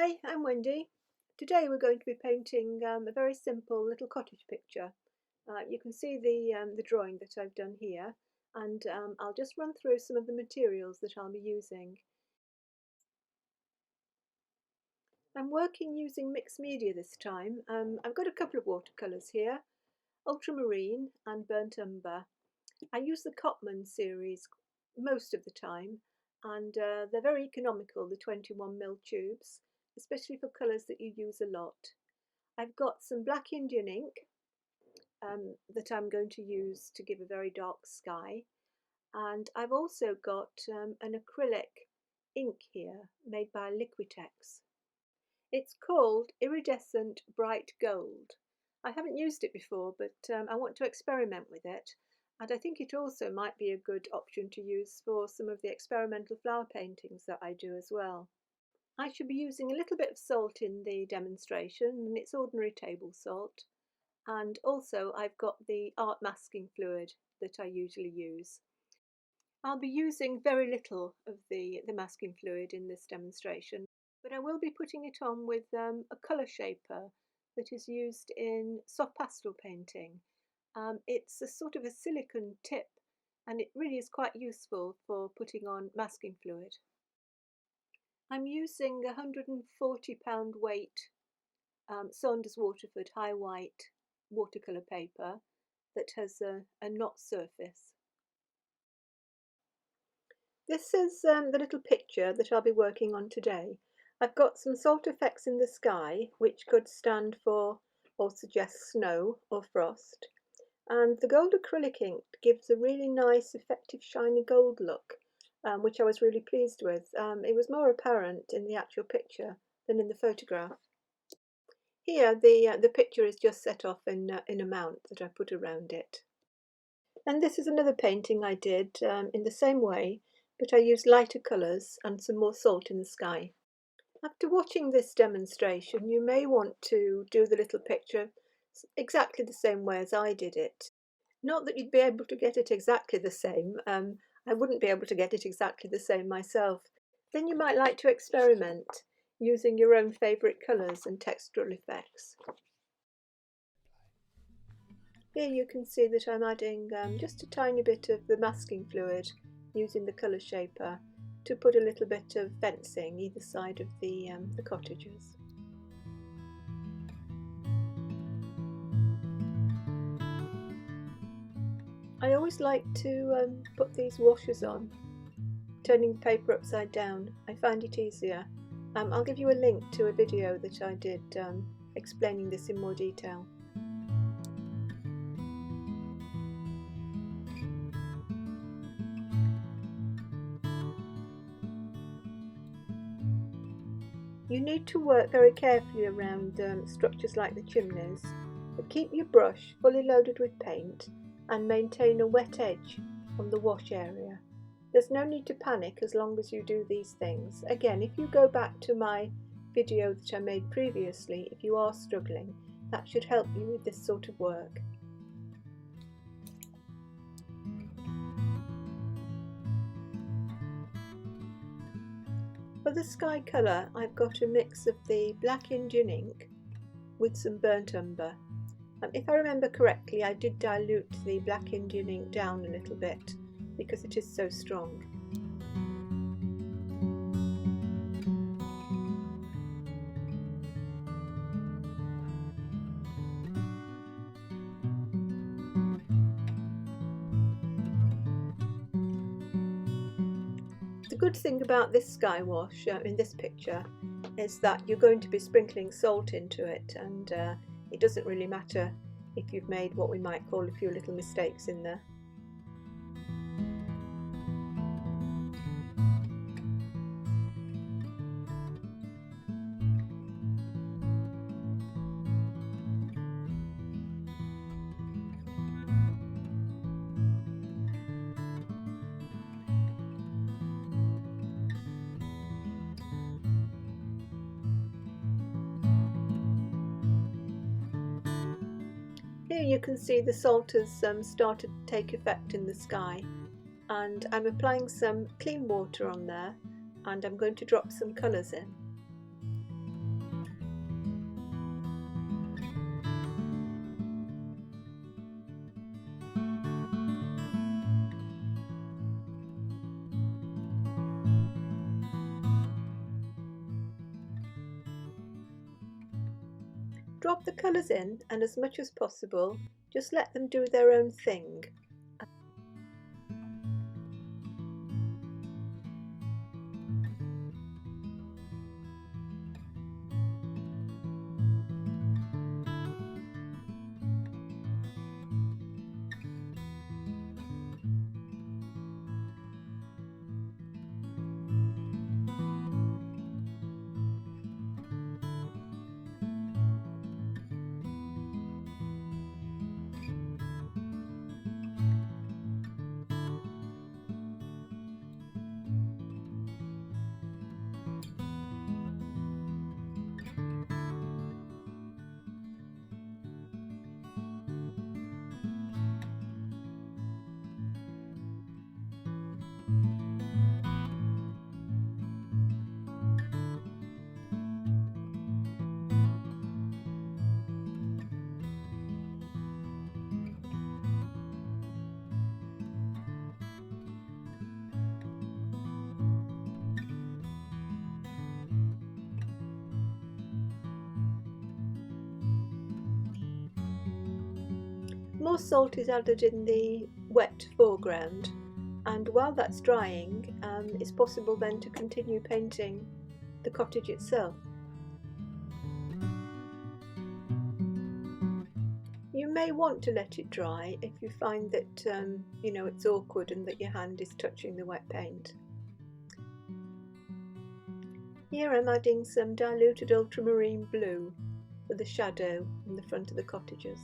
Hi, I'm Wendy. Today we're going to be painting a very simple little cottage picture. You can see the drawing that I've done here, and I'll just run through some of the materials that I'll be using. I'm working using mixed media this time. I've got a couple of watercolours here, ultramarine and burnt umber. I use the Cotman series most of the time, and they're very economical, the 21mm tubes, especially for colours that you use a lot. I've got some black Indian ink that I'm going to use to give a very dark sky, and I've also got an acrylic ink here made by Liquitex. It's called Iridescent Bright Gold. I haven't used it before, but I want to experiment with it, and I think it also might be a good option to use for some of the experimental flower paintings that I do as well. I should be using a little bit of salt in the demonstration, and it's ordinary table salt, and also I've got the art masking fluid that I usually use. I'll be using very little of the masking fluid in this demonstration, but I will be putting it on with a colour shaper that is used in soft pastel painting. It's a sort of a silicone tip, and it really is quite useful for putting on masking fluid. I'm using 140-pound weight Saunders Waterford high white watercolour paper that has a knot surface. This is the little picture that I'll be working on today. I've got some salt effects in the sky, which could stand for or suggest snow or frost, and the gold acrylic ink gives a really nice effective shiny gold look, which I was really pleased with. It was more apparent in the actual picture than in the photograph. Here the picture is just set off in a mount that I put around it. And this is another painting I did in the same way, but I used lighter colours and some more salt in the sky. After watching this demonstration, you may want to do the little picture exactly the same way as I did it. Not that you'd be able to get it exactly the same. I wouldn't be able to get it exactly the same myself. Then you might like to experiment using your own favourite colours and textural effects. Here you can see that I'm adding just a tiny bit of the masking fluid using the colour shaper to put a little bit of fencing either side of the cottages. I always like to put these washers on, turning the paper upside down. I find it easier. I'll give you a link to a video that I did explaining this in more detail. You need to work very carefully around structures like the chimneys, but keep your brush fully loaded with paint and maintain a wet edge on the wash area. There's no need to panic as long as you do these things. Again, if you go back to my video that I made previously, if you are struggling, that should help you with this sort of work. For the sky colour, I've got a mix of the black Indian ink with some burnt umber. If I remember correctly, I did dilute the black Indian ink down a little bit because it is so strong. The good thing about this sky wash in this picture is that you're going to be sprinkling salt into it, and it doesn't really matter if you've made what we might call a few little mistakes in there. Here you can see the salt has started to take effect in the sky, and I'm applying some clean water on there, and I'm going to drop some colours in. drop the colours in, and as much as possible just let them do their own thing. More salt is added in the wet foreground, and while that's drying, it's possible then to continue painting the cottage itself. You may want to let it dry if you find that it's awkward and that your hand is touching the wet paint. Here I'm adding some diluted ultramarine blue for the shadow in the front of the cottages.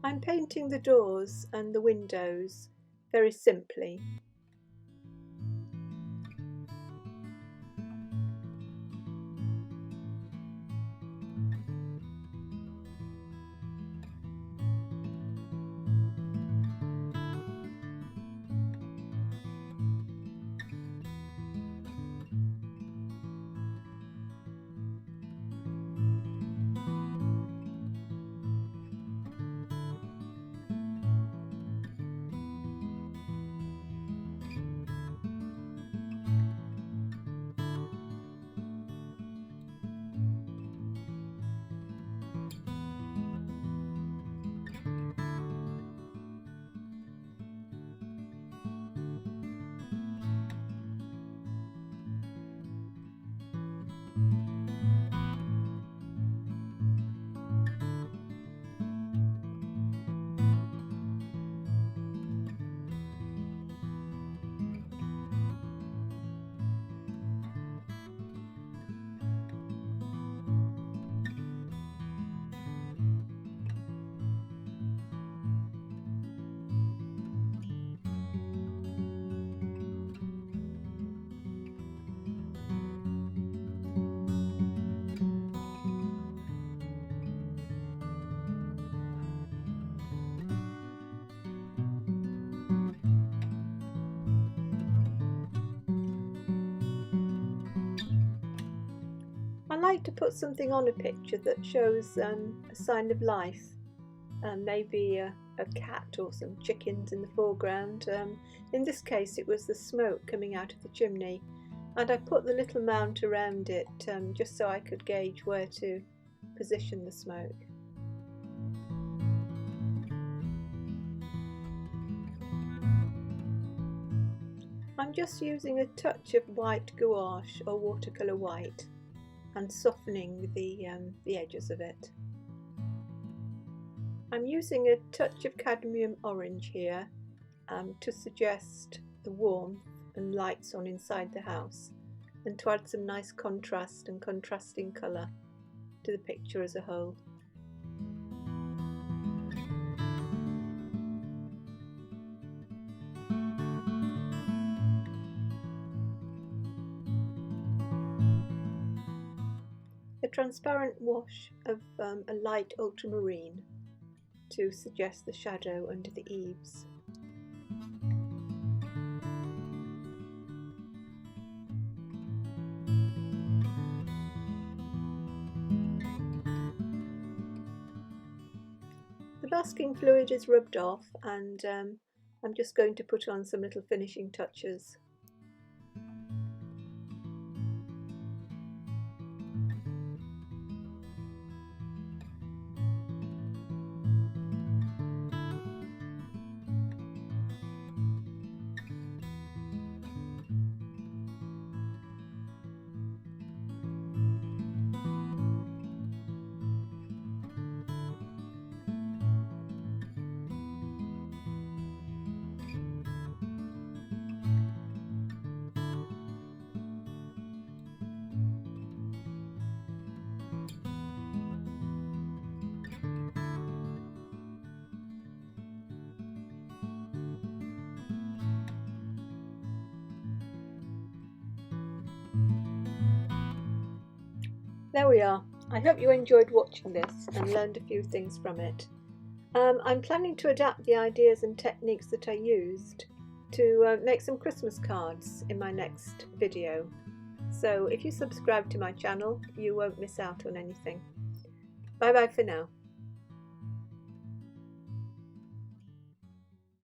I'm painting the doors and the windows very simply. like to put something on a picture that shows a sign of life, maybe a cat or some chickens in the foreground. In this case it was the smoke coming out of the chimney, and I put the little mount around it just so I could gauge where to position the smoke. I'm just using a touch of white gouache or watercolour white and softening the edges of it. I'm using a touch of cadmium orange here to suggest the warmth and lights on inside the house, and to add some nice contrast and contrasting colour to the picture as a whole. A transparent wash of a light ultramarine to suggest the shadow under the eaves. The masking fluid is rubbed off, and I'm just going to put on some little finishing touches. There we are. I hope you enjoyed watching this and learned a few things from it. I'm planning to adapt the ideas and techniques that I used to make some Christmas cards in my next video. So if you subscribe to my channel, you won't miss out on anything. Bye bye for now.